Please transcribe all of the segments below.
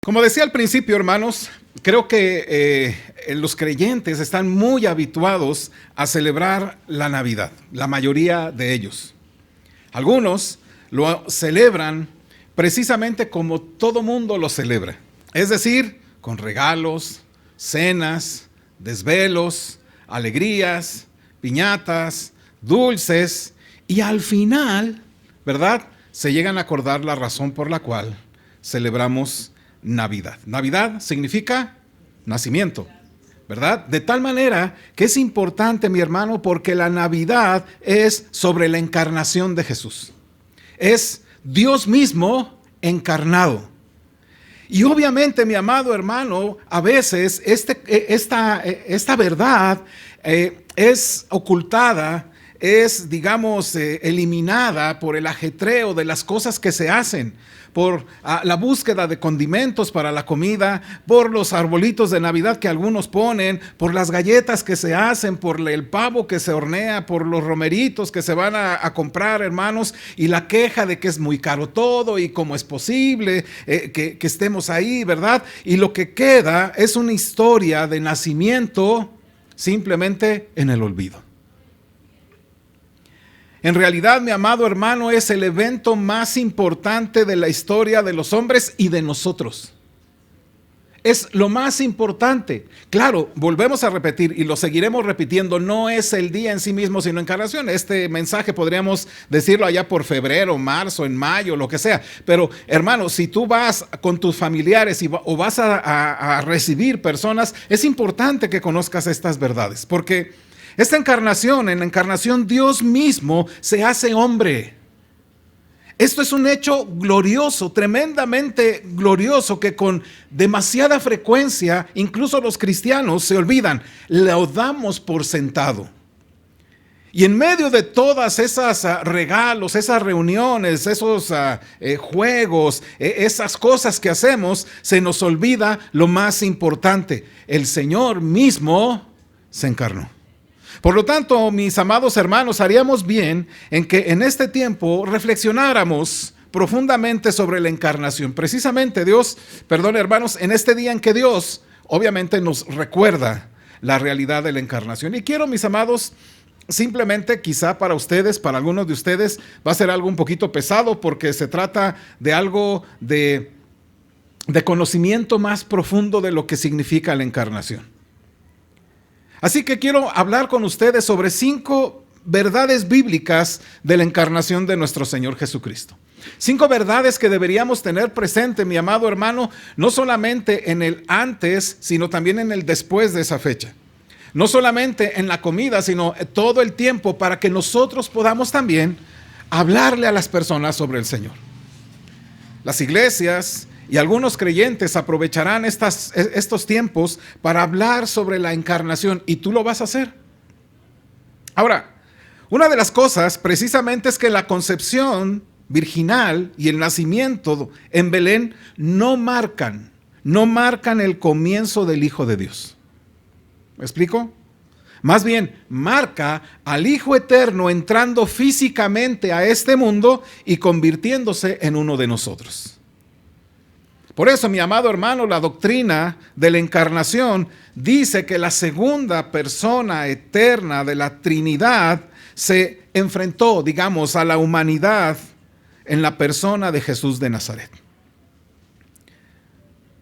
Como decía al principio, hermanos, creo que los creyentes están muy habituados a celebrar la Navidad, la mayoría de ellos. Algunos lo celebran precisamente como todo mundo lo celebra, es decir, con regalos, cenas, desvelos, alegrías, piñatas, dulces, y al final, ¿verdad?, se llegan a acordar la razón por la cual celebramos Navidad. Navidad significa nacimiento, ¿verdad? De tal manera que es importante, mi hermano, porque la Navidad es sobre la encarnación de Jesús. Es Dios mismo encarnado. Y obviamente, mi amado hermano, a veces esta verdad es ocultada, es, digamos, eliminada por el ajetreo de las cosas que se hacen, por la búsqueda de condimentos para la comida, por los arbolitos de Navidad que algunos ponen, por las galletas que se hacen, por el pavo que se hornea, por los romeritos que se van a comprar, hermanos, y la queja de que es muy caro todo y cómo es posible que estemos ahí, ¿verdad? Y lo que queda es una historia de nacimiento simplemente en el olvido. En realidad, mi amado hermano, es el evento más importante de la historia de los hombres y de nosotros. Es lo más importante. Claro, volvemos a repetir y lo seguiremos repitiendo, no es el día en sí mismo, sino encarnación. Este mensaje podríamos decirlo allá por febrero, marzo, en mayo, lo que sea. Pero, hermano, si tú vas con tus familiares o vas a recibir personas, es importante que conozcas estas verdades, porque esta encarnación, en la encarnación Dios mismo se hace hombre. Esto es un hecho glorioso, tremendamente glorioso, que con demasiada frecuencia, incluso los cristianos se olvidan, lo damos por sentado. Y en medio de todas esas regalos, esas reuniones, esos juegos, esas cosas que hacemos, se nos olvida lo más importante: el Señor mismo se encarnó. Por lo tanto, mis amados hermanos, haríamos bien en que en este tiempo reflexionáramos profundamente sobre la encarnación. Precisamente hermanos, en este día en que Dios obviamente nos recuerda la realidad de la encarnación. Y quiero, mis amados, simplemente quizá para ustedes, para algunos de ustedes, va a ser algo un poquito pesado porque se trata de algo de conocimiento más profundo de lo que significa la encarnación. Así que quiero hablar con ustedes sobre 5 verdades bíblicas de la encarnación de nuestro Señor Jesucristo. 5 verdades que deberíamos tener presente, mi amado hermano, no solamente en el antes, sino también en el después de esa fecha. No solamente en la comida, sino todo el tiempo, para que nosotros podamos también hablarle a las personas sobre el Señor. Las iglesias y algunos creyentes aprovecharán estos tiempos para hablar sobre la encarnación, y tú lo vas a hacer. Ahora, una de las cosas precisamente es que la concepción virginal y el nacimiento en Belén no marcan el comienzo del Hijo de Dios. ¿Me explico? Más bien, marca al Hijo Eterno entrando físicamente a este mundo y convirtiéndose en uno de nosotros. Por eso, mi amado hermano, la doctrina de la encarnación dice que la segunda persona eterna de la Trinidad se enfrentó, digamos, a la humanidad en la persona de Jesús de Nazaret.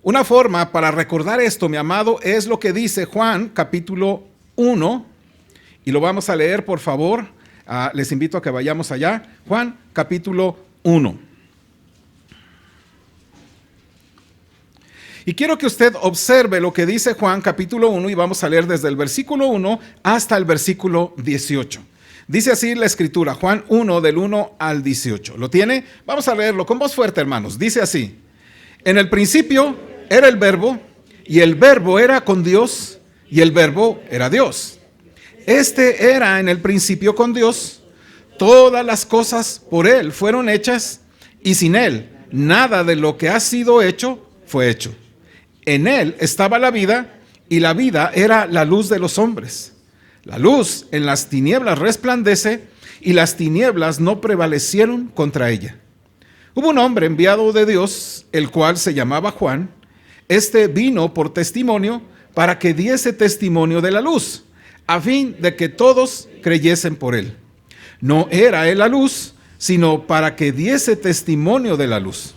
Una forma para recordar esto, mi amado, es lo que dice Juan capítulo 1, y lo vamos a leer, por favor. Les invito a que vayamos allá. Juan capítulo 1. Y quiero que usted observe lo que dice Juan capítulo 1, y vamos a leer desde el versículo 1 hasta el versículo 18. Dice así la escritura, Juan 1 del 1 al 18. ¿Lo tiene? Vamos a leerlo con voz fuerte, hermanos. Dice así: en el principio era el verbo, y el verbo era con Dios, y el verbo era Dios. Este era en el principio con Dios. Todas las cosas por él fueron hechas, y sin él nada de lo que ha sido hecho fue hecho. En él estaba la vida, y la vida era la luz de los hombres. La luz en las tinieblas resplandece, y las tinieblas no prevalecieron contra ella. Hubo un hombre enviado de Dios, el cual se llamaba Juan. Este vino por testimonio para que diese testimonio de la luz, a fin de que todos creyesen por él. No era él la luz, sino para que diese testimonio de la luz.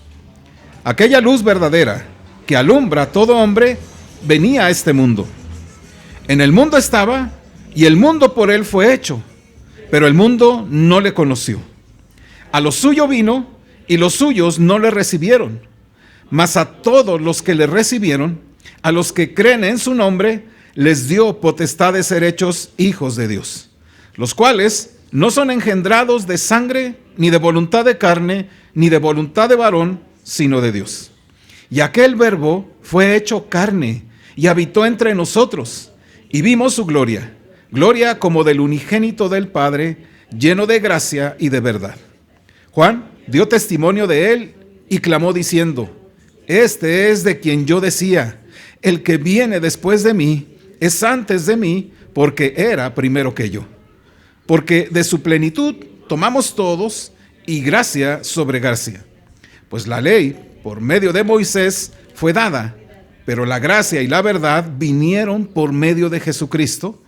Aquella luz verdadera que alumbra a todo hombre venía a este mundo. En el mundo estaba, y el mundo por él fue hecho, pero el mundo no le conoció. A lo suyo vino, y los suyos no le recibieron. Mas a todos los que le recibieron, a los que creen en su nombre, les dio potestad de ser hechos hijos de Dios, los cuales no son engendrados de sangre, ni de voluntad de carne, ni de voluntad de varón, sino de Dios. Y aquel Verbo fue hecho carne, y habitó entre nosotros, y vimos su gloria, gloria como del unigénito del Padre, lleno de gracia y de verdad. Juan dio testimonio de él, y clamó diciendo: este es de quien yo decía, el que viene después de mí, es antes de mí, porque era primero que yo. Porque de su plenitud tomamos todos, y gracia sobre gracia. Pues la ley, por medio de Moisés, fue dada, pero la gracia y la verdad vinieron por medio de Jesucristo.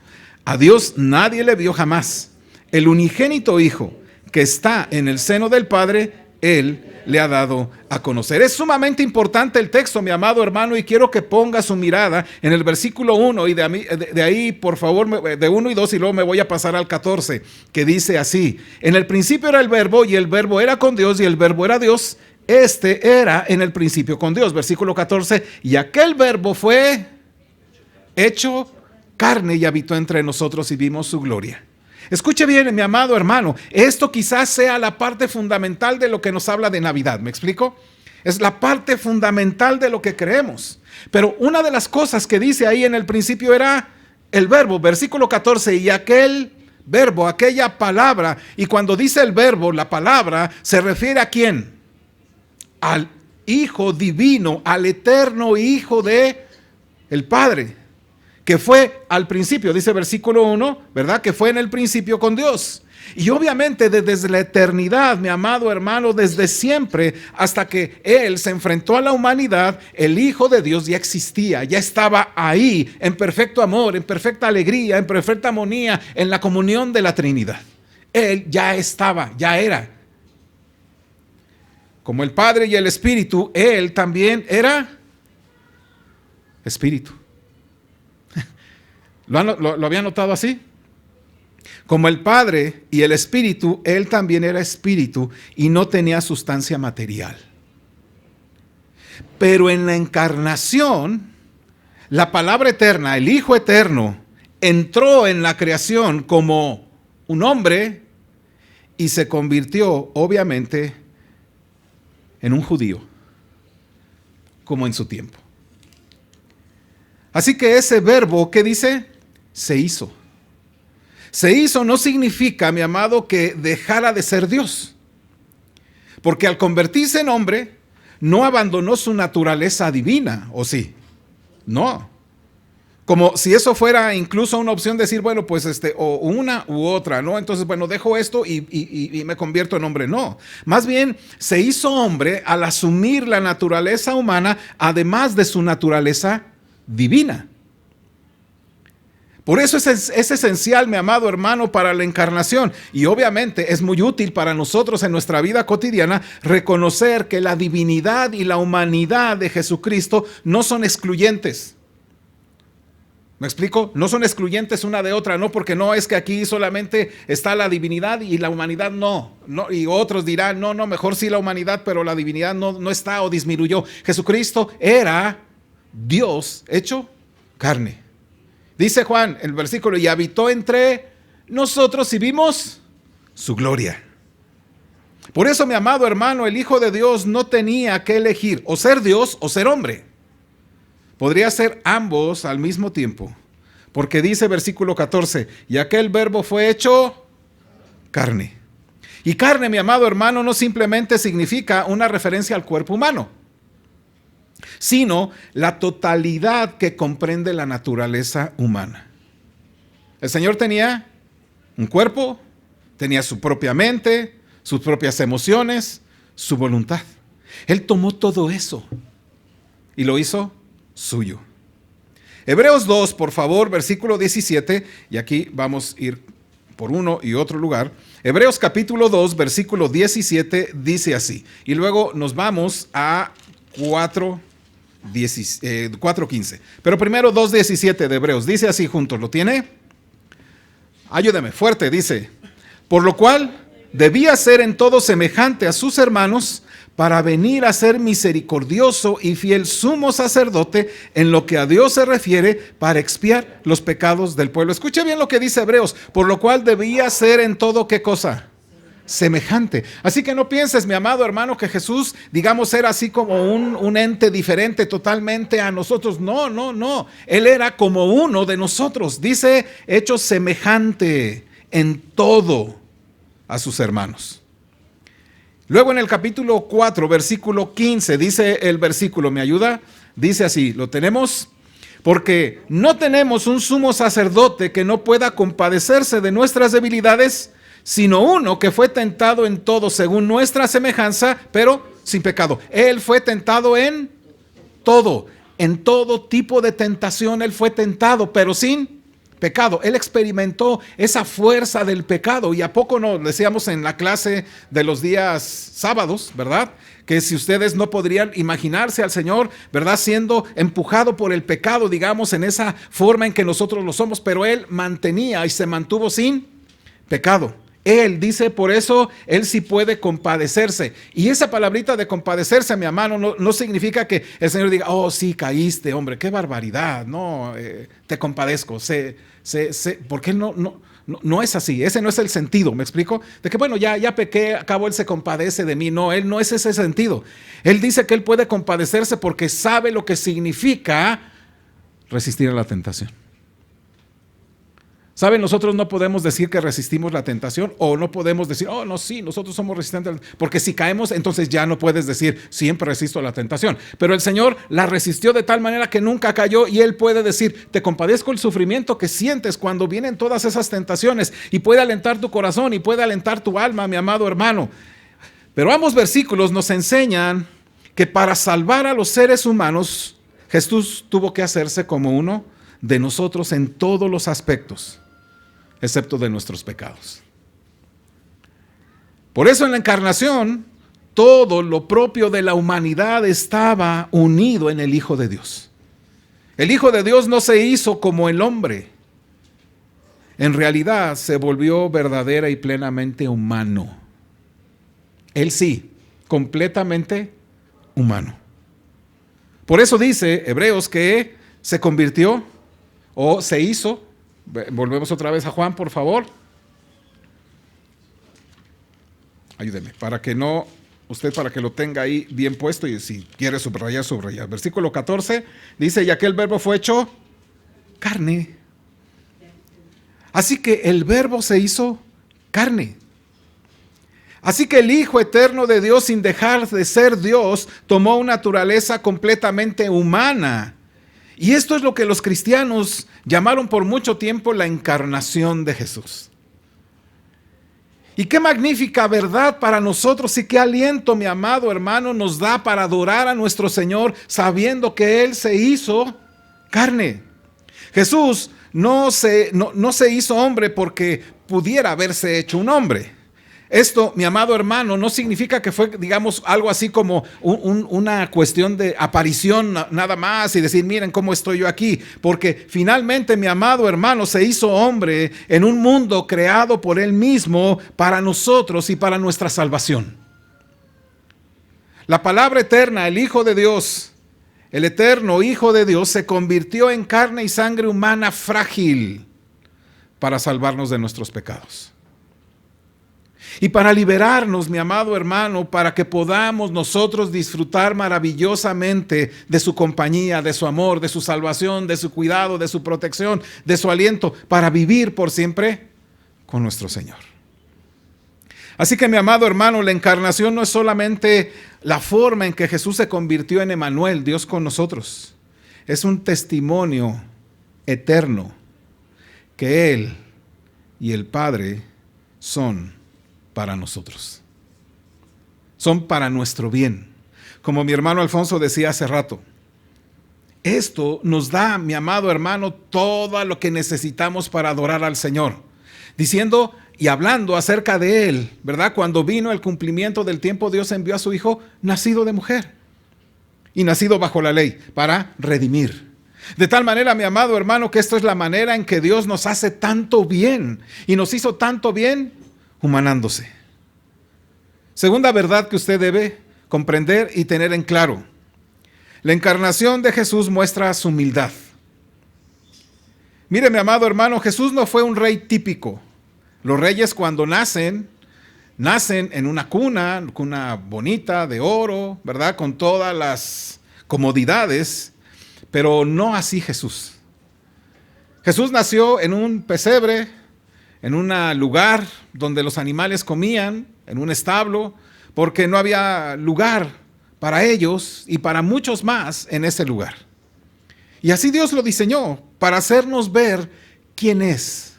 A Dios nadie le vio jamás. El unigénito Hijo, que está en el seno del Padre, Él le ha dado a conocer. Es sumamente importante el texto, mi amado hermano, y quiero que ponga su mirada en el versículo 1 y de ahí, por favor, de 1 y 2, y luego me voy a pasar al 14, que dice así: en el principio era el Verbo, y el Verbo era con Dios, y el Verbo era Dios. Este era en el principio con Dios. Versículo 14, y aquel Verbo fue hecho carne y habitó entre nosotros y vimos su gloria. Escuche bien, mi amado hermano, esto quizás sea la parte fundamental de lo que nos habla de Navidad, ¿me explico? Es la parte fundamental de lo que creemos. Pero una de las cosas que dice ahí en el principio era el Verbo, versículo 14, y aquel Verbo, aquella palabra, y cuando dice el Verbo, la palabra, se refiere ¿a quién? Al Hijo divino, al eterno Hijo de el Padre, que fue al principio, dice versículo 1, ¿verdad? Que fue en el principio con Dios. Y obviamente desde la eternidad, mi amado hermano, desde siempre hasta que Él se enfrentó a la humanidad, el Hijo de Dios ya existía, ya estaba ahí, en perfecto amor, en perfecta alegría, en perfecta armonía, en la comunión de la Trinidad. Él ya estaba, ya era. Como el Padre y el Espíritu, Él también era Espíritu. ¿Lo había notado así? Como el Padre y el Espíritu, Él también era Espíritu y no tenía sustancia material. Pero en la encarnación, la palabra eterna, el Hijo eterno, entró en la creación como un hombre y se convirtió, obviamente, en un judío, como en su tiempo. Así que ese verbo, ¿qué dice? Se hizo. Se hizo no significa, mi amado, que dejara de ser Dios. Porque al convertirse en hombre, no abandonó su naturaleza divina, ¿o sí? No. Como si eso fuera incluso una opción de decir, bueno, pues o una u otra, ¿no? Entonces, bueno, dejo esto y me convierto en hombre. No. Más bien, se hizo hombre al asumir la naturaleza humana, además de su naturaleza divina. Por eso es esencial, mi amado hermano, para la encarnación. Y obviamente es muy útil para nosotros en nuestra vida cotidiana reconocer que la divinidad y la humanidad de Jesucristo no son excluyentes. ¿Me explico? No son excluyentes una de otra, no, porque no es que aquí solamente está la divinidad y la humanidad no. Y otros dirán, no, mejor sí la humanidad, pero la divinidad no está o disminuyó. Jesucristo era Dios hecho carne. Dice Juan, el versículo, y habitó entre nosotros y vimos su gloria. Por eso, mi amado hermano, el Hijo de Dios no tenía que elegir o ser Dios o ser hombre. Podría ser ambos al mismo tiempo. Porque dice versículo 14, y aquel verbo fue hecho carne. Y carne, mi amado hermano, no simplemente significa una referencia al cuerpo humano, sino la totalidad que comprende la naturaleza humana. El Señor tenía un cuerpo, tenía su propia mente, sus propias emociones, su voluntad. Él tomó todo eso y lo hizo suyo. Hebreos 2, por favor, versículo 17, y aquí vamos a ir por uno y otro lugar. Hebreos capítulo 2, versículo 17, dice así. Y luego nos vamos a 4:15. Pero primero 2:17 de Hebreos. Dice así juntos, ¿lo tiene? Ayúdeme, fuerte, dice. Por lo cual debía ser en todo semejante a sus hermanos, para venir a ser misericordioso y fiel sumo sacerdote en lo que a Dios se refiere, para expiar los pecados del pueblo. Escuche bien lo que dice Hebreos, por lo cual debía ser en todo, ¿qué cosa? Semejante. Así que no pienses, mi amado hermano, que Jesús, digamos, era así como un ente diferente totalmente a nosotros. No, no, no. Él era como uno de nosotros. Dice, hecho semejante en todo a sus hermanos. Luego en el capítulo 4, versículo 15, dice el versículo, ¿me ayuda? Dice así, ¿lo tenemos? Porque no tenemos un sumo sacerdote que no pueda compadecerse de nuestras debilidades, sino uno que fue tentado en todo según nuestra semejanza, pero sin pecado. Él fue tentado en todo tipo de tentación él fue tentado, pero sin pecado. Él experimentó esa fuerza del pecado. Y a poco no decíamos en la clase de los días sábados, ¿verdad? Que si ustedes no podrían imaginarse al Señor, ¿verdad? Siendo empujado por el pecado, digamos, en esa forma en que nosotros lo somos, pero Él mantenía y se mantuvo sin pecado. Él dice, por eso Él sí puede compadecerse. Y esa palabrita de compadecerse, mi hermano, no significa que el Señor diga, oh, sí, caíste, hombre, qué barbaridad. No, te compadezco. Porque no es así. Ese no es el sentido, ¿me explico? De que, bueno, ya pequé, acabo, Él se compadece de mí. No, Él no es ese sentido. Él dice que Él puede compadecerse porque sabe lo que significa resistir a la tentación. ¿Saben? Nosotros no podemos decir que resistimos la tentación, o no podemos decir, oh, no, sí, nosotros somos resistentes, porque si caemos, entonces ya no puedes decir, siempre resisto la tentación. Pero el Señor la resistió de tal manera que nunca cayó, y Él puede decir, te compadezco el sufrimiento que sientes cuando vienen todas esas tentaciones, y puede alentar tu corazón, y puede alentar tu alma, mi amado hermano. Pero ambos versículos nos enseñan que para salvar a los seres humanos, Jesús tuvo que hacerse como uno de nosotros en todos los aspectos, excepto de nuestros pecados. Por eso en la encarnación, todo lo propio de la humanidad estaba unido en el Hijo de Dios. El Hijo de Dios no se hizo como el hombre. En realidad se volvió verdadera y plenamente humano. Él sí, completamente humano. Por eso dice Hebreos que se convirtió o se hizo. Volvemos otra vez a Juan, por favor. Ayúdeme, para que lo tenga ahí bien puesto, y si quiere subrayar. Versículo 14 dice, y aquel verbo fue hecho carne. Así que el verbo se hizo carne. Así que el Hijo eterno de Dios, sin dejar de ser Dios, tomó una naturaleza completamente humana. Y esto es lo que los cristianos llamaron por mucho tiempo la encarnación de Jesús. Y qué magnífica verdad para nosotros, y qué aliento, mi amado hermano, nos da para adorar a nuestro Señor sabiendo que Él se hizo carne. Jesús no se hizo hombre porque pudiera haberse hecho un hombre. Esto, mi amado hermano, no significa que fue, digamos, algo así como una cuestión de aparición nada más y decir, miren cómo estoy yo aquí. Porque finalmente, mi amado hermano, se hizo hombre en un mundo creado por Él mismo para nosotros y para nuestra salvación. La palabra eterna, el Hijo de Dios, el eterno Hijo de Dios, se convirtió en carne y sangre humana frágil para salvarnos de nuestros pecados. Y para liberarnos, mi amado hermano, para que podamos nosotros disfrutar maravillosamente de su compañía, de su amor, de su salvación, de su cuidado, de su protección, de su aliento, para vivir por siempre con nuestro Señor. Así que, mi amado hermano, la encarnación no es solamente la forma en que Jesús se convirtió en Emmanuel, Dios con nosotros. Es un testimonio eterno que Él y el Padre son para nosotros. Son para nuestro bien. Como mi hermano Alfonso decía hace rato, Esto nos da, mi amado hermano, todo lo que necesitamos para adorar al Señor. Diciendo y hablando acerca de Él, ¿verdad? Cuando vino el cumplimiento del tiempo, Dios envió a su Hijo nacido de mujer y nacido bajo la ley para redimir. De tal manera, mi amado hermano, que esto es la manera en que Dios nos hace tanto bien y nos hizo tanto bien humanándose. Segunda verdad que usted debe comprender y tener en claro. La encarnación de Jesús muestra su humildad. Mire, mi amado hermano, Jesús no fue un rey típico. Los reyes cuando nacen en una cuna bonita de oro, ¿verdad? Con todas las comodidades, pero no así Jesús. Jesús nació en un pesebre, en un lugar donde los animales comían, en un establo, porque no había lugar para ellos y para muchos más en ese lugar. Y así Dios lo diseñó para hacernos ver quién es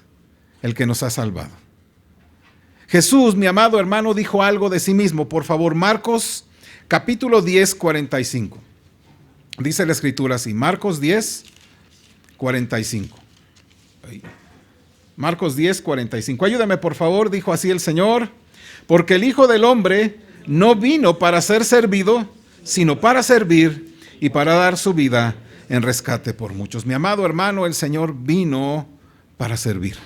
el que nos ha salvado. Jesús, mi amado hermano, dijo algo de sí mismo. Por favor, Marcos capítulo 10, 45. Dice la escritura así, Marcos 10, 45. Marcos 10, 45. Ayúdame, por favor, dijo así el Señor, porque el Hijo del Hombre no vino para ser servido, sino para servir y para dar su vida en rescate por muchos. Mi amado hermano, el Señor vino para servir.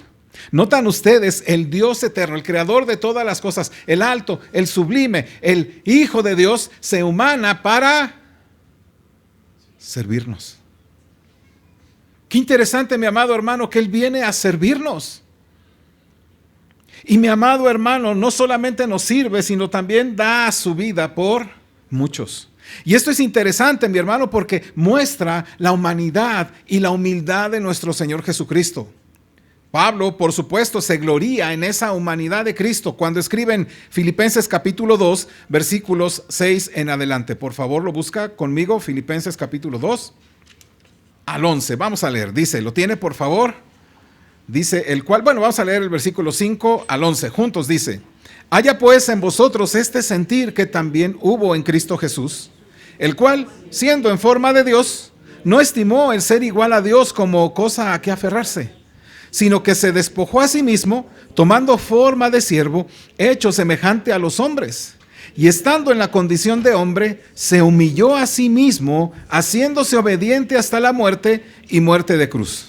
Notan ustedes, el Dios eterno, el creador de todas las cosas, el alto, el sublime, el Hijo de Dios, se humana para servirnos. Qué interesante, mi amado hermano, que Él viene a servirnos. Y mi amado hermano, no solamente nos sirve, sino también da su vida por muchos. Y esto es interesante, mi hermano, porque muestra la humanidad y la humildad de nuestro Señor Jesucristo. Pablo, por supuesto, se gloría en esa humanidad de Cristo cuando escribe en Filipenses capítulo 2, versículos 6 en adelante. Por favor, lo busca conmigo, Filipenses capítulo 2 al 11. Vamos a leer, dice, ¿lo tiene por favor? Dice el cual, bueno, vamos a leer el versículo 5 al 11, juntos dice, haya pues en vosotros este sentir que también hubo en Cristo Jesús, el cual, siendo en forma de Dios, no estimó el ser igual a Dios como cosa a que aferrarse, sino que se despojó a sí mismo, tomando forma de siervo, hecho semejante a los hombres, y estando en la condición de hombre, se humilló a sí mismo, haciéndose obediente hasta la muerte y muerte de cruz.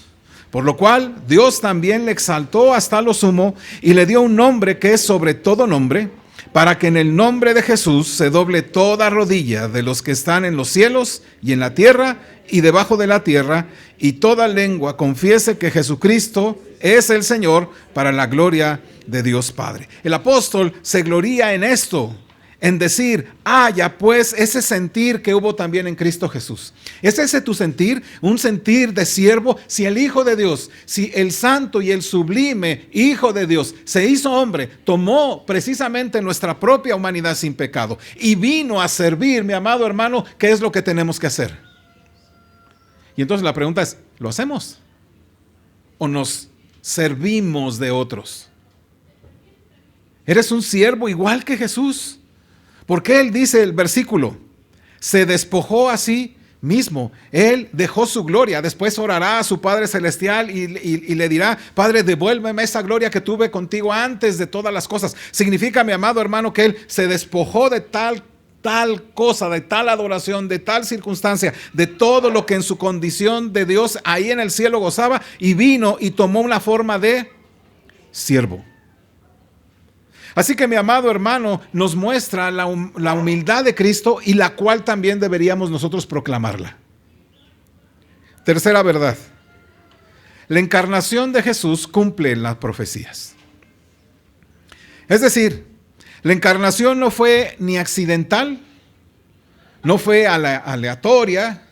Por lo cual Dios también le exaltó hasta lo sumo y le dio un nombre que es sobre todo nombre, para que en el nombre de Jesús se doble toda rodilla de los que están en los cielos y en la tierra y debajo de la tierra, y toda lengua confiese que Jesucristo es el Señor, para la gloria de Dios Padre. El apóstol se gloría en esto, en decir, haya pues ese sentir que hubo también en Cristo Jesús. ¿Es ese tu sentir? Un sentir de siervo. Si el Hijo de Dios, si el santo y el sublime Hijo de Dios se hizo hombre, tomó precisamente nuestra propia humanidad sin pecado y vino a servir, mi amado hermano, ¿qué es lo que tenemos que hacer? Y entonces la pregunta es, ¿lo hacemos? ¿O nos servimos de otros? ¿Eres un siervo igual que Jesús? Porque Él dice el versículo, se despojó a sí mismo, Él dejó su gloria, después orará a su Padre Celestial y le dirá, Padre, devuélveme esa gloria que tuve contigo antes de todas las cosas. Significa, mi amado hermano, que Él se despojó de tal cosa, de tal adoración, de tal circunstancia, de todo lo que en su condición de Dios ahí en el cielo gozaba, y vino y tomó una forma de siervo. Así que, mi amado hermano, nos muestra la humildad de Cristo, y la cual también deberíamos nosotros proclamarla. Tercera verdad, la encarnación de Jesús cumple las profecías. Es decir, la encarnación no fue ni accidental, no fue aleatoria,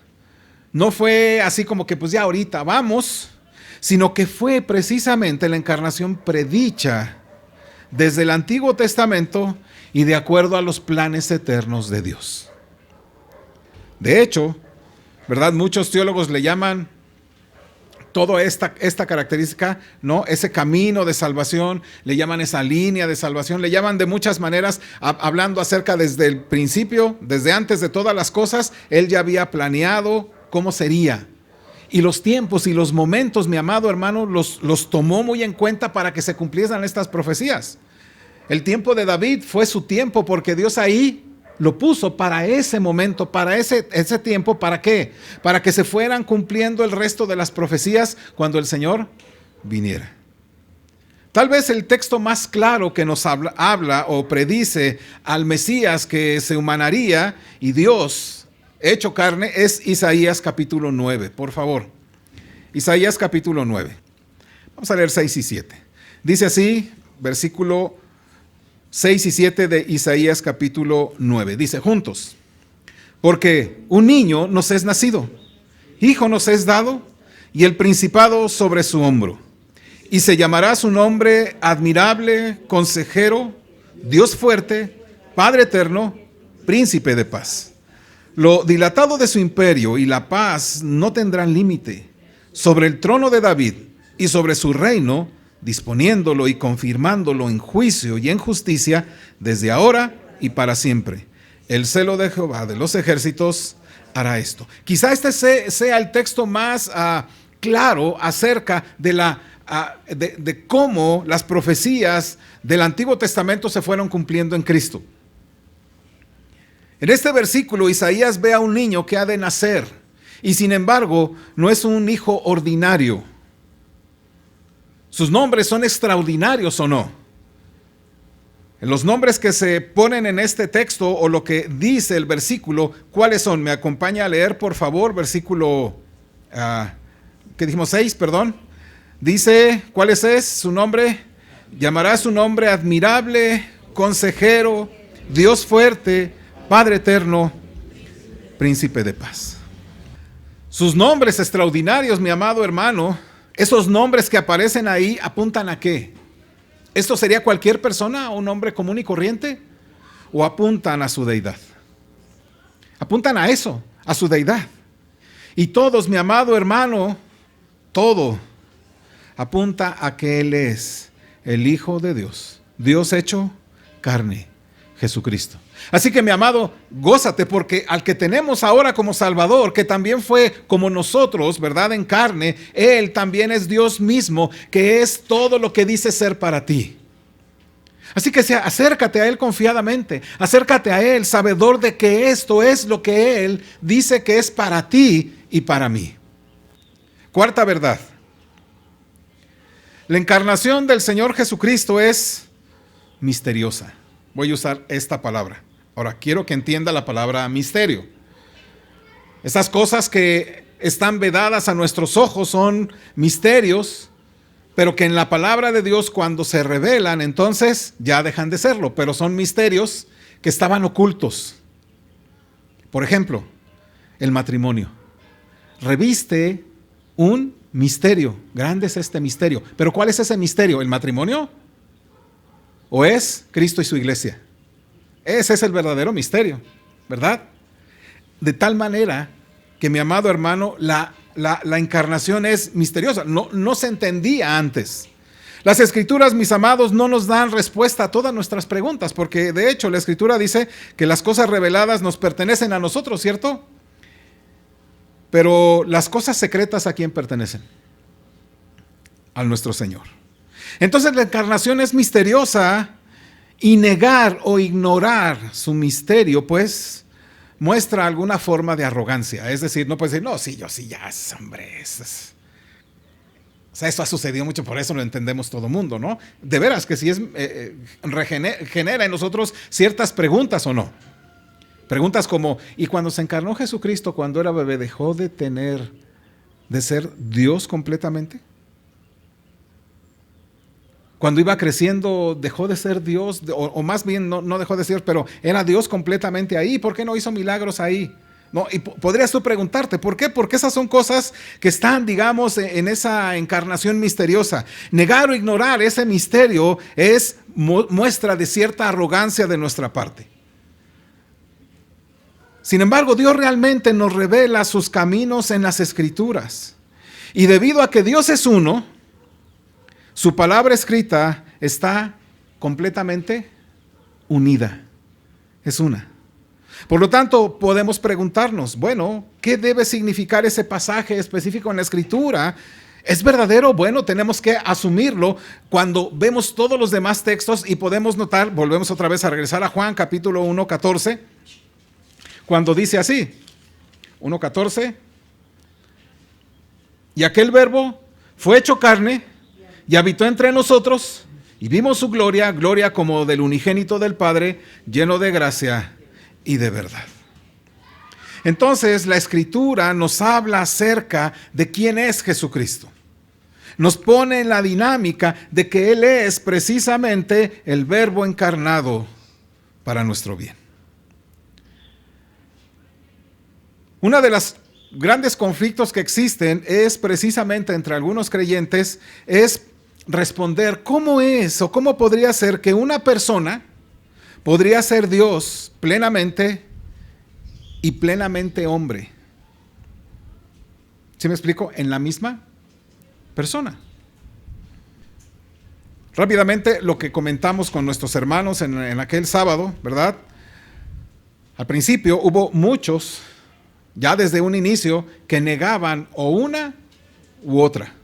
no fue así como que pues ya ahorita vamos, sino que fue precisamente la encarnación predicha desde el Antiguo Testamento y de acuerdo a los planes eternos de Dios. De hecho, ¿verdad? Muchos teólogos le llaman toda esta característica, ¿no? Ese camino de salvación, le llaman esa línea de salvación, le llaman de muchas maneras, hablando acerca desde el principio, desde antes de todas las cosas, Él ya había planeado cómo sería. Y los tiempos y los momentos, mi amado hermano, los tomó muy en cuenta para que se cumplieran estas profecías. El tiempo de David fue su tiempo porque Dios ahí lo puso para ese momento, para ese tiempo. ¿Para qué? Para que se fueran cumpliendo el resto de las profecías cuando el Señor viniera. Tal vez el texto más claro que nos habla o predice al Mesías que se humanaría y Dios hecho carne es Isaías capítulo 9. Por favor, Isaías capítulo 9. Vamos a leer 6 y 7. Dice así, versículo 6 y 7 de Isaías capítulo 9. Dice juntos: porque un niño nos es nacido, hijo nos es dado, y el principado sobre su hombro. Y se llamará su nombre admirable, consejero, Dios fuerte, Padre eterno, príncipe de paz. Lo dilatado de su imperio y la paz no tendrán límite sobre el trono de David y sobre su reino, disponiéndolo y confirmándolo en juicio y en justicia desde ahora y para siempre. El celo de Jehová de los ejércitos hará esto. Quizá este sea el texto más claro acerca de cómo las profecías del Antiguo Testamento se fueron cumpliendo en Cristo. En este versículo, Isaías ve a un niño que ha de nacer, y sin embargo, no es un hijo ordinario. ¿Sus nombres son extraordinarios o no? Los nombres que se ponen en este texto, o lo que dice el versículo, ¿cuáles son? Me acompaña a leer, por favor, versículo, ¿qué dijimos? 6, perdón. Dice, ¿cuál es su nombre? Llamará su nombre admirable, consejero, Dios fuerte, Padre eterno, príncipe de paz. Sus nombres extraordinarios, mi amado hermano, esos nombres que aparecen ahí, ¿apuntan a qué? ¿Esto sería cualquier persona, un hombre común y corriente? ¿O apuntan a su deidad? Apuntan a eso, a su deidad. Y todos, mi amado hermano, todo apunta a que Él es el Hijo de Dios, Dios hecho carne, Jesucristo. Así que, mi amado, gózate, porque al que tenemos ahora como Salvador, que también fue como nosotros, ¿verdad?, en carne, Él también es Dios mismo, que es todo lo que dice ser para ti. Así que acércate a Él confiadamente, acércate a Él sabedor de que esto es lo que Él dice que es para ti y para mí. Cuarta verdad. La encarnación del Señor Jesucristo es misteriosa. Voy a usar esta palabra. Ahora, quiero que entienda la palabra misterio. Esas cosas que están vedadas a nuestros ojos son misterios, pero que en la palabra de Dios, cuando se revelan, entonces ya dejan de serlo, pero son misterios que estaban ocultos. Por ejemplo, el matrimonio reviste un misterio. Grande es este misterio. ¿Pero cuál es ese misterio? ¿El matrimonio? ¿O es Cristo y su iglesia? Ese es el verdadero misterio, ¿verdad? De tal manera que, mi amado hermano, la encarnación es misteriosa. No se entendía antes. Las Escrituras, mis amados, no nos dan respuesta a todas nuestras preguntas, porque de hecho la Escritura dice que las cosas reveladas nos pertenecen a nosotros, ¿cierto? Pero las cosas secretas, ¿a quién pertenecen? A nuestro Señor. Entonces la encarnación es misteriosa, y negar o ignorar su misterio, pues, muestra alguna forma de arrogancia. Es decir, no puede decir, no, sí, yo sí, ya, hombre, o sea, esto ha sucedido mucho, por eso lo entendemos todo mundo, ¿no? De veras que sí genera en nosotros ciertas preguntas o no. Preguntas como, ¿y cuando se encarnó Jesucristo, cuando era bebé, dejó de ser Dios completamente? Cuando iba creciendo, dejó de ser Dios, o más bien no dejó de ser, pero era Dios completamente ahí. ¿Por qué no hizo milagros ahí? No, y podrías tú preguntarte, ¿por qué? Porque esas son cosas que están, digamos, en esa encarnación misteriosa. Negar o ignorar ese misterio es muestra de cierta arrogancia de nuestra parte. Sin embargo, Dios realmente nos revela sus caminos en las Escrituras. Y debido a que Dios es uno, su palabra escrita está completamente unida. Es una. Por lo tanto, podemos preguntarnos, bueno, ¿qué debe significar ese pasaje específico en la Escritura? ¿Es verdadero? Bueno, tenemos que asumirlo cuando vemos todos los demás textos y podemos notar, volvemos otra vez a regresar a Juan capítulo 1, 14, cuando dice así, 1:14, y aquel verbo fue hecho carne y habitó entre nosotros y vimos su gloria, gloria como del unigénito del Padre, lleno de gracia y de verdad. Entonces la Escritura nos habla acerca de quién es Jesucristo. Nos pone en la dinámica de que Él es precisamente el Verbo encarnado para nuestro bien. Uno de los grandes conflictos que existen es precisamente entre algunos creyentes es responder cómo es o cómo podría ser que una persona podría ser Dios plenamente y plenamente hombre. ¿Sí me explico? En la misma persona. Rápidamente lo que comentamos con nuestros hermanos en aquel sábado, ¿verdad? Al principio hubo muchos, ya desde un inicio, que negaban o una u otra.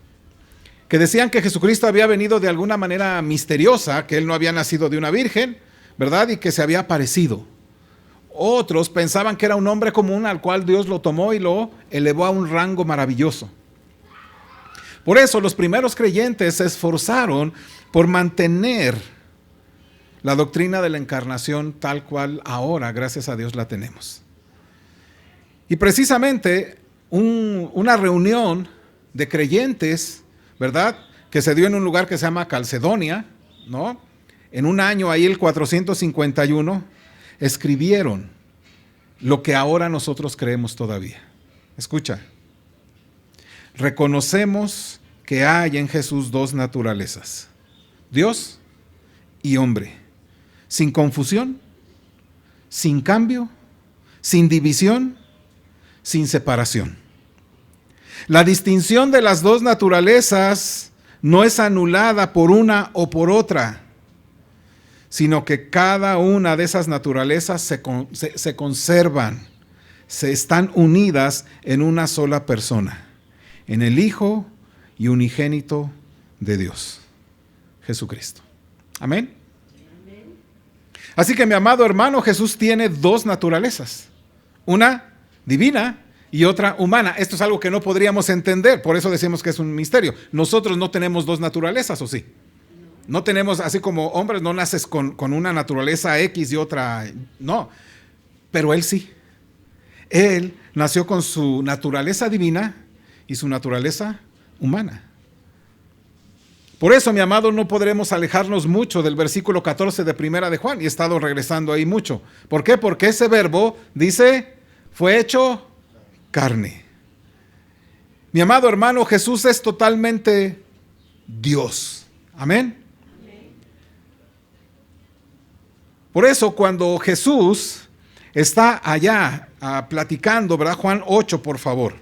Que decían que Jesucristo había venido de alguna manera misteriosa, que Él no había nacido de una virgen, ¿verdad? Y que se había aparecido. Otros pensaban que era un hombre común al cual Dios lo tomó y lo elevó a un rango maravilloso. Por eso los primeros creyentes se esforzaron por mantener la doctrina de la encarnación tal cual ahora, gracias a Dios, la tenemos. Y precisamente una reunión de creyentes, ¿verdad?, que se dio en un lugar que se llama Calcedonia, ¿no? En un año ahí, el 451, escribieron lo que ahora nosotros creemos todavía. Escucha. Reconocemos que hay en Jesús dos naturalezas, Dios y hombre, sin confusión, sin cambio, sin división, sin separación. La distinción de las dos naturalezas no es anulada por una o por otra, sino que cada una de esas naturalezas se conservan, se están unidas en una sola persona, en el Hijo y unigénito de Dios, Jesucristo. Amén. Así que, mi amado hermano, Jesús tiene dos naturalezas, una divina y otra humana. Esto es algo que no podríamos entender, por eso decimos que es un misterio. Nosotros no tenemos dos naturalezas, ¿o sí? No tenemos, así como hombres, no naces con una naturaleza X y otra, no. Pero Él sí. Él nació con su naturaleza divina y su naturaleza humana. Por eso, mi amado, no podremos alejarnos mucho del versículo 14 de Primera de Juan, y he estado regresando ahí mucho. ¿Por qué? Porque ese verbo dice, fue hecho carne. Mi amado hermano, Jesús es totalmente Dios. Amén. Por eso, cuando Jesús está allá platicando, ¿verdad? Juan 8, por favor.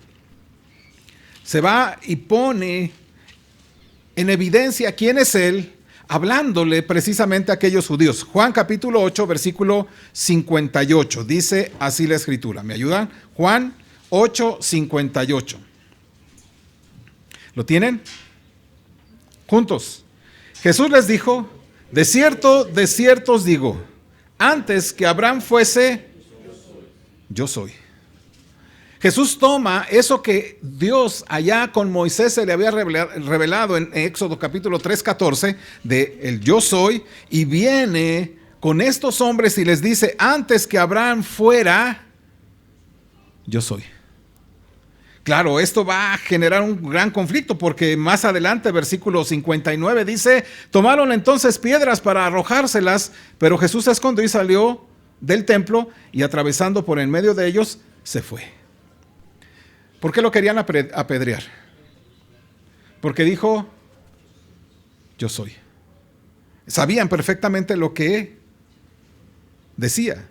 Se va y pone en evidencia quién es Él, hablándole precisamente a aquellos judíos. Juan capítulo 8, versículo 58. Dice así la Escritura. ¿Me ayudan? Juan 8, 58. ¿Lo tienen? Juntos. Jesús les dijo, de cierto os digo, antes que Abraham fuese, yo soy. Jesús toma eso que Dios allá con Moisés se le había revelado en Éxodo capítulo 3:14 de el yo soy, y viene con estos hombres y les dice, antes que Abraham fuera, yo soy. Claro, esto va a generar un gran conflicto porque más adelante, versículo 59 dice, tomaron entonces piedras para arrojárselas, pero Jesús se escondió y salió del templo y atravesando por en medio de ellos, se fue. ¿Por qué lo querían apedrear? Porque dijo, yo soy. Sabían perfectamente lo que decía.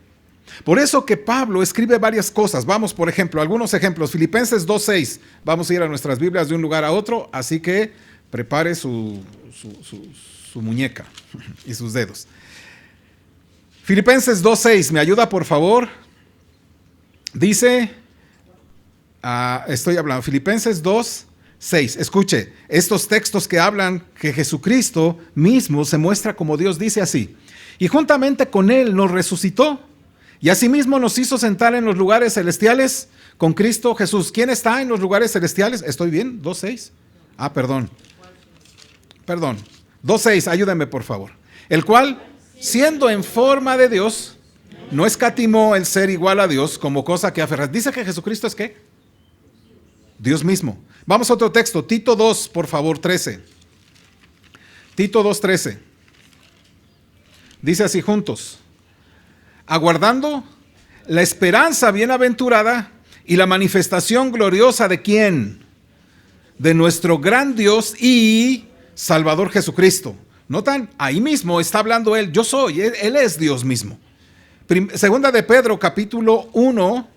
Por eso que Pablo escribe varias cosas. Vamos, por ejemplo, algunos ejemplos. Filipenses 2:6. Vamos a ir a nuestras Biblias de un lugar a otro, así que prepare su muñeca y sus dedos. Filipenses 2:6. ¿Me ayuda, por favor? Dice, estoy hablando, Filipenses 2, 6. Escuche, estos textos que hablan que Jesucristo mismo se muestra como Dios, dice así: y juntamente con Él nos resucitó, y asimismo nos hizo sentar en los lugares celestiales con Cristo Jesús. ¿Quién está en los lugares celestiales? ¿Estoy bien? 2.6. Perdón. 2.6, ayúdenme por favor. El cual, siendo en forma de Dios, no escatimó el ser igual a Dios como cosa que aferrar. Dice que Jesucristo es ¿qué? Dios mismo. Vamos a otro texto, Tito 2, por favor, 13. Tito 2:13. Dice así juntos: aguardando la esperanza bienaventurada y la manifestación gloriosa de ¿quién? De nuestro gran Dios y Salvador Jesucristo. ¿Notan? Ahí mismo está hablando Él. Yo soy, Él es Dios mismo. Segunda de Pedro, capítulo 1.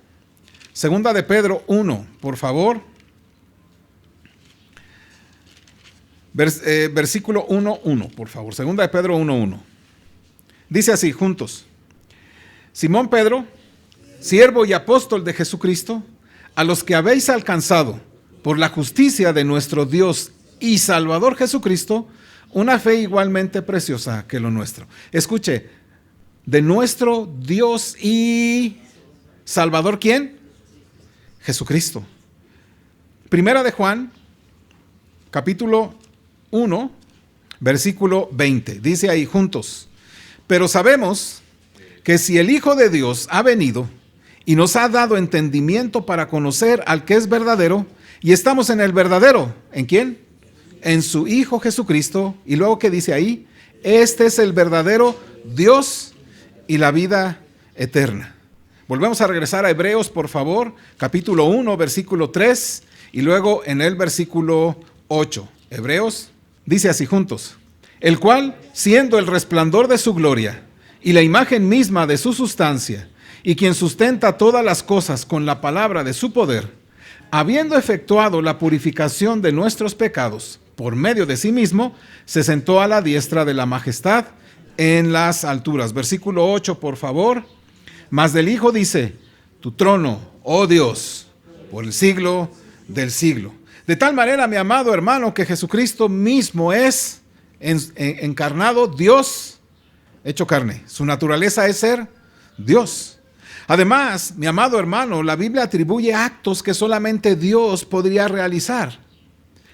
Segunda de Pedro 1, por favor. Versículo 1:1, por favor. Segunda de Pedro 1:1. Dice así, juntos: Simón Pedro, siervo y apóstol de Jesucristo, a los que habéis alcanzado, por la justicia de nuestro Dios y Salvador Jesucristo, una fe igualmente preciosa que lo nuestro. Escuche, de nuestro Dios y Salvador, ¿quién? Jesucristo. Primera de Juan, capítulo 1, versículo 20. Dice ahí juntos: pero sabemos que si el Hijo de Dios ha venido y nos ha dado entendimiento para conocer al que es verdadero, y estamos en el verdadero, ¿en quién? En su Hijo Jesucristo. Y luego, ¿qué dice ahí? Este es el verdadero Dios y la vida eterna. Volvemos a regresar a Hebreos, por favor, capítulo 1, versículo 3, y luego en el versículo 8. Hebreos, dice así juntos: el cual, siendo el resplandor de su gloria y la imagen misma de su sustancia, y quien sustenta todas las cosas con la palabra de su poder, habiendo efectuado la purificación de nuestros pecados por medio de sí mismo, se sentó a la diestra de la majestad en las alturas. Versículo 8, por favor. Mas del Hijo dice: tu trono, oh Dios, por el siglo del siglo. De tal manera, mi amado hermano, que Jesucristo mismo es encarnado, Dios hecho carne. Su naturaleza es ser Dios. Además, mi amado hermano, la Biblia atribuye actos que solamente Dios podría realizar.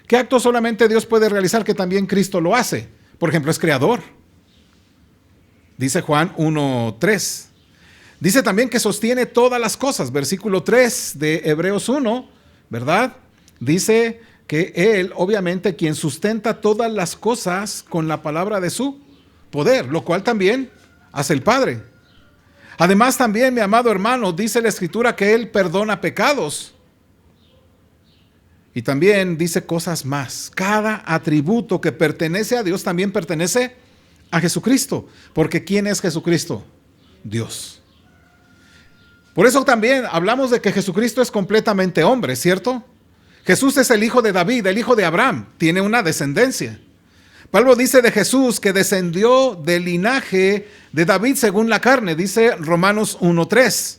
¿Qué actos solamente Dios puede realizar que también Cristo lo hace? Por ejemplo, es creador. Dice Juan 1:3. Dice también que sostiene todas las cosas. Versículo 3 de Hebreos 1, ¿verdad? Dice que Él, obviamente, quien sustenta todas las cosas con la palabra de su poder, lo cual también hace el Padre. Además también, mi amado hermano, dice la Escritura que Él perdona pecados. Y también dice cosas más. Cada atributo que pertenece a Dios también pertenece a Jesucristo. Porque ¿quién es Jesucristo? Dios. Por eso también hablamos de que Jesucristo es completamente hombre, ¿cierto? Jesús es el hijo de David, el hijo de Abraham. Tiene una descendencia. Pablo dice de Jesús que descendió del linaje de David según la carne, dice Romanos 1:3.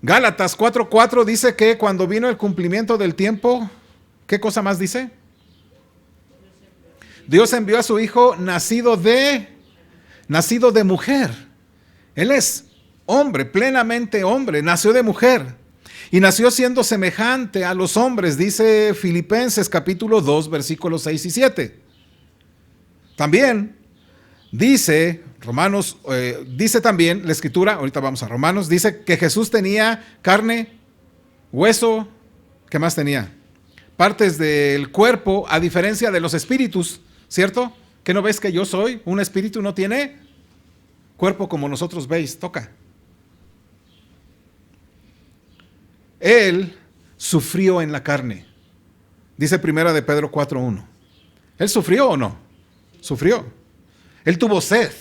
Gálatas 4:4 dice que cuando vino el cumplimiento del tiempo, ¿qué cosa más dice? Dios envió a su hijo nacido de mujer. Él es hombre, plenamente hombre, nació de mujer. Y nació siendo semejante a los hombres, dice Filipenses capítulo 2, versículos 6 y 7. También dice Romanos, dice también la Escritura, ahorita vamos a Romanos, dice que Jesús tenía carne, hueso, ¿qué más tenía? Partes del cuerpo, a diferencia de los espíritus, ¿cierto? ¿Qué no ves que yo soy? Un espíritu no tiene cuerpo como nosotros veis, toca. Él sufrió en la carne. Dice primera de Pedro 4:1. ¿Él sufrió o no? Sufrió. Él tuvo sed.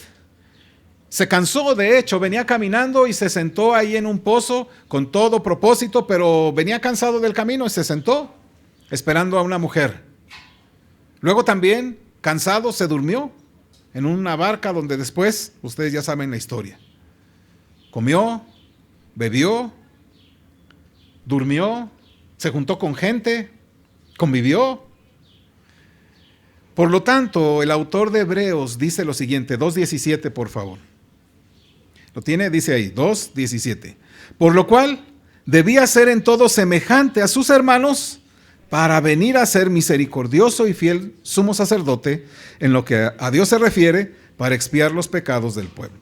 Se cansó, de hecho, venía caminando y se sentó ahí en un pozo con todo propósito, pero venía cansado del camino y se sentó esperando a una mujer. Luego también, cansado, se durmió en una barca donde después, ustedes ya saben la historia. Comió, bebió durmió, se juntó con gente, convivió. Por lo tanto, el autor de Hebreos dice lo siguiente, 2:17 por favor. ¿Lo tiene? Dice ahí, 2:17. Por lo cual debía ser en todo semejante a sus hermanos para venir a ser misericordioso y fiel sumo sacerdote en lo que a Dios se refiere para expiar los pecados del pueblo.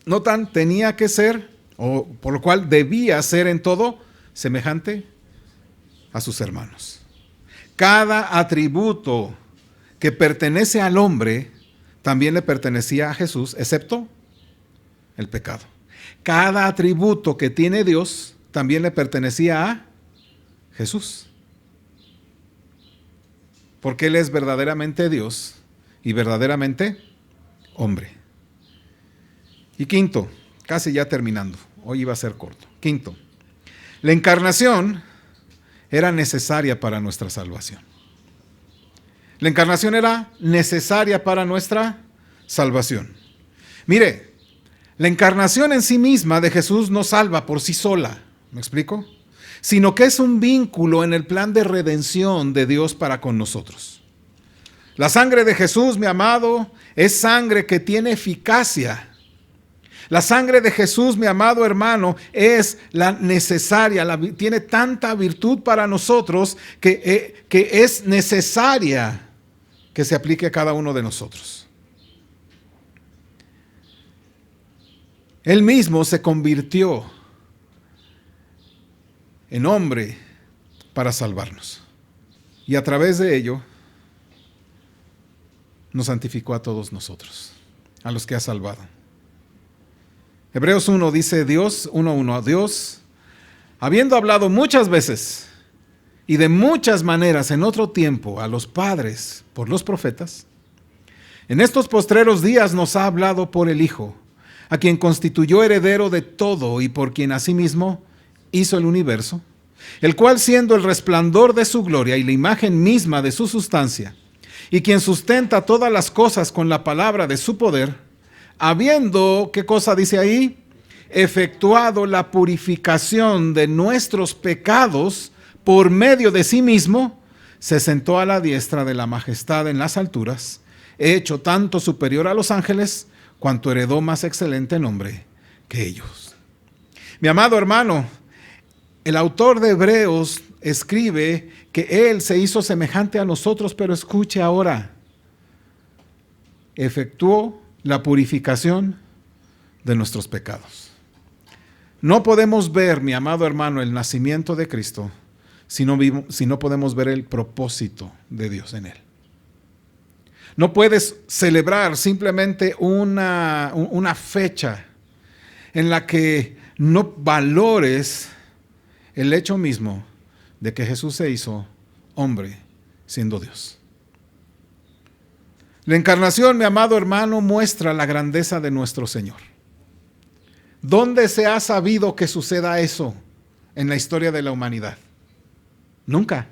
Notan, tenía que ser, o por lo cual debía ser en todo semejante a sus hermanos. Cada atributo que pertenece al hombre también le pertenecía a Jesús, excepto el pecado. Cada atributo que tiene Dios también le pertenecía a Jesús. Porque Él es verdaderamente Dios y verdaderamente hombre. Y quinto, casi ya terminando, hoy iba a ser corto. Quinto, la encarnación era necesaria para nuestra salvación. La encarnación era necesaria para nuestra salvación. Mire, la encarnación en sí misma de Jesús no salva por sí sola, ¿me explico? Sino que es un vínculo en el plan de redención de Dios para con nosotros. La sangre de Jesús, mi amado, es sangre que tiene eficacia. La sangre de Jesús, mi amado hermano, es la necesaria, tiene tanta virtud para nosotros que es necesaria que se aplique a cada uno de nosotros. Él mismo se convirtió en hombre para salvarnos. Y a través de ello nos santificó a todos nosotros, a los que ha salvado. Hebreos 1 dice Dios, 1:1, Dios, habiendo hablado muchas veces y de muchas maneras en otro tiempo a los padres por los profetas, en estos postreros días nos ha hablado por el Hijo, a quien constituyó heredero de todo y por quien asimismo hizo el universo, el cual siendo el resplandor de su gloria y la imagen misma de su sustancia, y quien sustenta todas las cosas con la palabra de su poder, habiendo, ¿qué cosa dice ahí? Efectuado la purificación de nuestros pecados por medio de sí mismo, se sentó a la diestra de la majestad en las alturas, hecho tanto superior a los ángeles, cuanto heredó más excelente nombre que ellos. Mi amado hermano, el autor de Hebreos escribe que Él se hizo semejante a nosotros, pero escuche ahora, efectuó la purificación de nuestros pecados. No podemos ver, mi amado hermano, el nacimiento de Cristo si no podemos ver el propósito de Dios en Él. No puedes celebrar simplemente una fecha en la que no valores el hecho mismo de que Jesús se hizo hombre siendo Dios. La encarnación, mi amado hermano, muestra la grandeza de nuestro Señor. ¿Dónde se ha sabido que suceda eso en la historia de la humanidad? Nunca.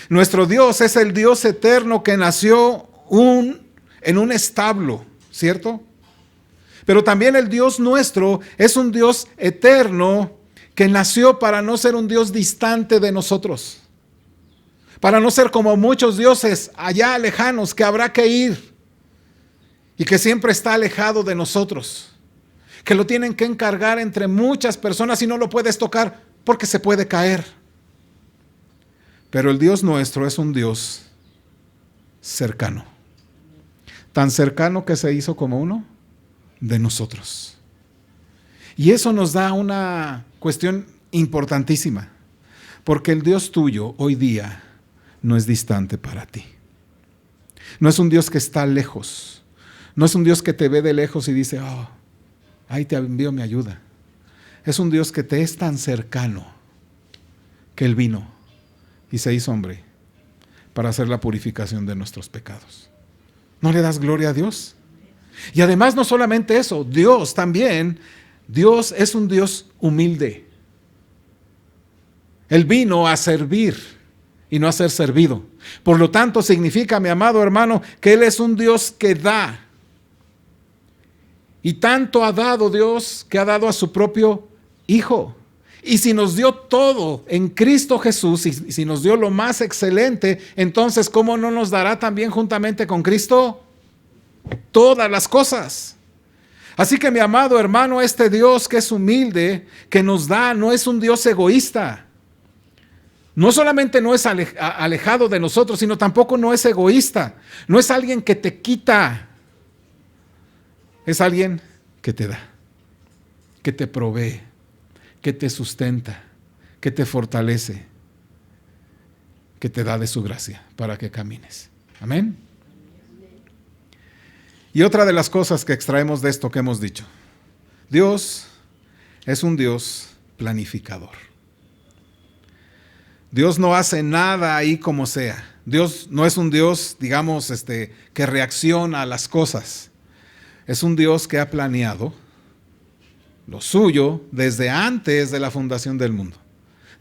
Nuestro Dios es el Dios eterno que nació en un establo, ¿cierto? Pero también el Dios nuestro es un Dios eterno que nació para no ser un Dios distante de nosotros, para no ser como muchos dioses allá lejanos que habrá que ir y que siempre está alejado de nosotros, que lo tienen que encargar entre muchas personas y no lo puedes tocar porque se puede caer. Pero el Dios nuestro es un Dios cercano, tan cercano que se hizo como uno de nosotros. Y eso nos da una cuestión importantísima, porque el Dios tuyo hoy día no es distante para ti. No es un Dios que está lejos. No es un Dios que te ve de lejos y dice, oh, ahí te envío mi ayuda. Es un Dios que te es tan cercano que Él vino y se hizo hombre para hacer la purificación de nuestros pecados. ¿No le das gloria a Dios? Y además no solamente eso, Dios es un Dios humilde. Él vino a servir y no a ser servido. Por lo tanto, significa, mi amado hermano, que Él es un Dios que da. Y tanto ha dado Dios que ha dado a su propio Hijo. Y si nos dio todo en Cristo Jesús, y si nos dio lo más excelente, entonces ¿cómo no nos dará también juntamente con Cristo todas las cosas? Así que mi amado hermano, este Dios que es humilde, que nos da, no es un Dios egoísta. No solamente no es alejado de nosotros, sino tampoco no es egoísta. No es alguien que te quita. Es alguien que te da, que te provee, que te sustenta, que te fortalece, que te da de su gracia para que camines. Amén. Y otra de las cosas que extraemos de esto que hemos dicho, Dios es un Dios planificador. Dios no hace nada ahí como sea. Dios no es un Dios, digamos, que reacciona a las cosas. Es un Dios que ha planeado lo suyo desde antes de la fundación del mundo.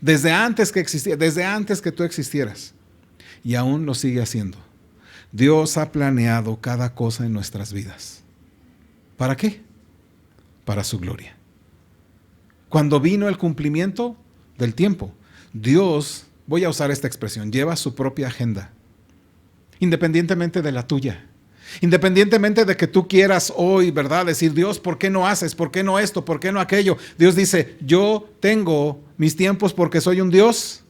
Desde antes que existiera, desde antes que tú existieras. Y aún lo sigue haciendo. Dios ha planeado cada cosa en nuestras vidas. ¿Para qué? Para su gloria. Cuando vino el cumplimiento del tiempo, Dios, voy a usar esta expresión, lleva su propia agenda, independientemente de la tuya. Independientemente de que tú quieras hoy, ¿verdad? Decir, Dios, ¿por qué no haces? ¿Por qué no esto? ¿Por qué no aquello? Dios dice, yo tengo mis tiempos porque soy un Dios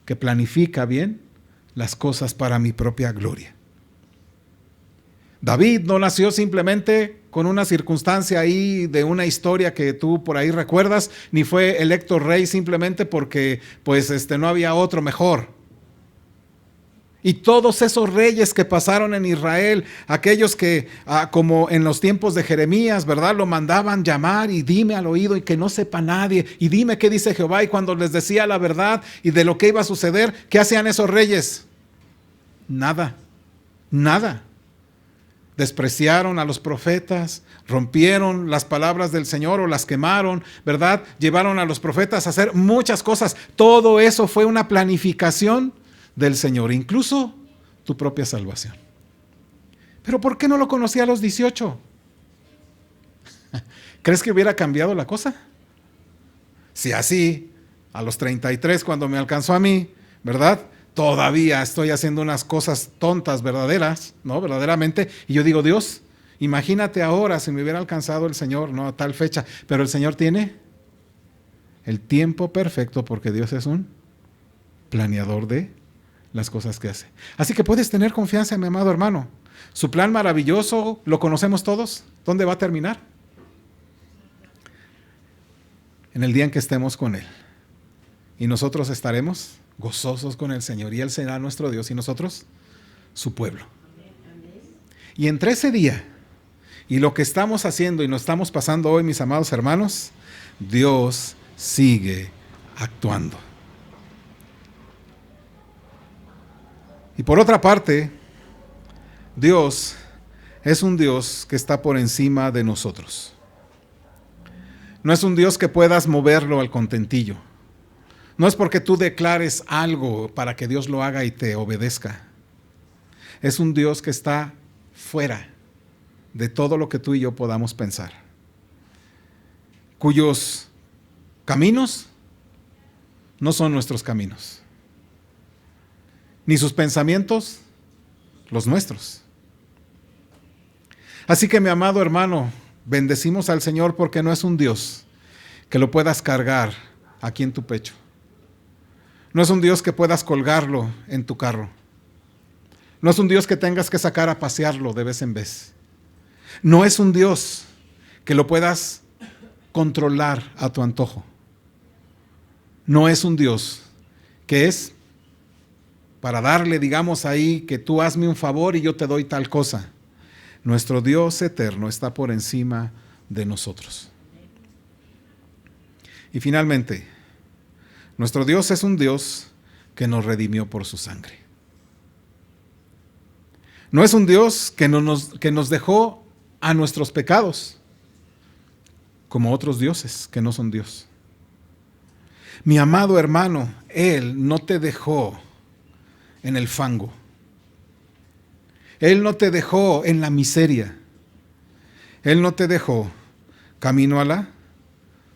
que planifica bien las cosas para mi propia gloria. David no nació simplemente con una circunstancia ahí de una historia que tú por ahí recuerdas, ni fue electo rey simplemente porque pues no había otro mejor. Y todos esos reyes que pasaron en Israel, aquellos que como en los tiempos de Jeremías, ¿verdad? Lo mandaban llamar y dime al oído y que no sepa nadie y dime qué dice Jehová, y cuando les decía la verdad y de lo que iba a suceder, ¿qué hacían esos reyes? Nada, nada. Despreciaron a los profetas, rompieron las palabras del Señor o las quemaron, ¿verdad? Llevaron a los profetas a hacer muchas cosas. Todo eso fue una planificación del Señor, incluso tu propia salvación. Pero ¿por qué no lo conocía a los 18? ¿Crees que hubiera cambiado la cosa? Si así, a los 33 cuando me alcanzó a mí, ¿verdad? Todavía estoy haciendo unas cosas tontas verdaderas, ¿no? Verdaderamente. Y yo digo, Dios, imagínate ahora si me hubiera alcanzado el Señor, no a tal fecha. Pero el Señor tiene el tiempo perfecto porque Dios es un planeador de las cosas que hace. Así que puedes tener confianza, mi amado hermano. Su plan maravilloso, ¿lo conocemos todos? ¿Dónde va a terminar? En el día en que estemos con Él. Y nosotros estaremos gozosos con el Señor, y Él será nuestro Dios y nosotros su pueblo. Y entre ese día y lo que estamos haciendo y nos estamos pasando hoy, mis amados hermanos, Dios sigue actuando. Y por otra parte, Dios es un Dios que está por encima de nosotros. No es un Dios que puedas moverlo al contentillo. No es porque tú declares algo para que Dios lo haga y te obedezca. Es un Dios que está fuera de todo lo que tú y yo podamos pensar. Cuyos caminos no son nuestros caminos. Ni sus pensamientos, los nuestros. Así que mi amado hermano, bendecimos al Señor porque no es un Dios que lo puedas cargar aquí en tu pecho. No es un Dios que puedas colgarlo en tu carro. No es un Dios que tengas que sacar a pasearlo de vez en vez. No es un Dios que lo puedas controlar a tu antojo. No es un Dios que es para darle, digamos ahí, que tú hazme un favor y yo te doy tal cosa. Nuestro Dios eterno está por encima de nosotros. Y finalmente, nuestro Dios es un Dios que nos redimió por su sangre. No es un Dios que nos dejó a nuestros pecados, como otros dioses que no son Dios. Mi amado hermano, Él no te dejó en el fango. Él no te dejó en la miseria. Él no te dejó camino a la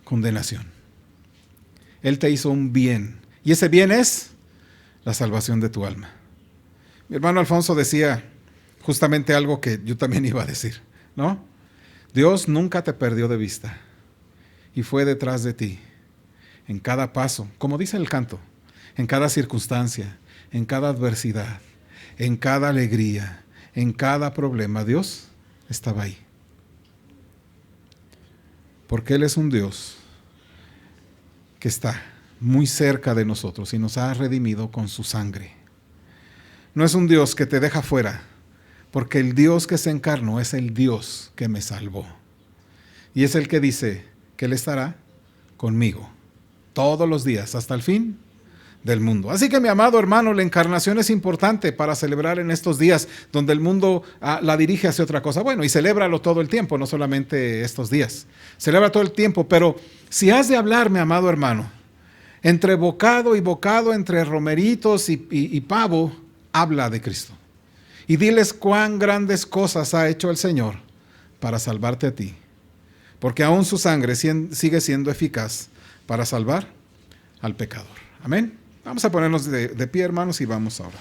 condenación. Él te hizo un bien. Y ese bien es la salvación de tu alma. Mi hermano Alfonso decía justamente algo que yo también iba a decir, ¿no? Dios nunca te perdió de vista y fue detrás de ti en cada paso, como dice el canto, en cada circunstancia, en cada adversidad, en cada alegría, en cada problema. Dios estaba ahí. Porque Él es un Dios que está muy cerca de nosotros y nos ha redimido con su sangre. No es un Dios que te deja fuera, porque el Dios que se encarnó es el Dios que me salvó. Y es el que dice que Él estará conmigo todos los días hasta el fin del mundo. Así que, mi amado hermano, la encarnación es importante para celebrar en estos días donde el mundo la dirige hacia otra cosa. Bueno, y celébralo todo el tiempo, no solamente estos días. Celebra todo el tiempo, pero si has de hablar, mi amado hermano, entre bocado y bocado, entre romeritos y pavo, habla de Cristo. Y diles cuán grandes cosas ha hecho el Señor para salvarte a ti. Porque aún su sangre sigue siendo eficaz para salvar al pecador. Amén. Vamos a ponernos de pie, hermanos, y vamos a orar.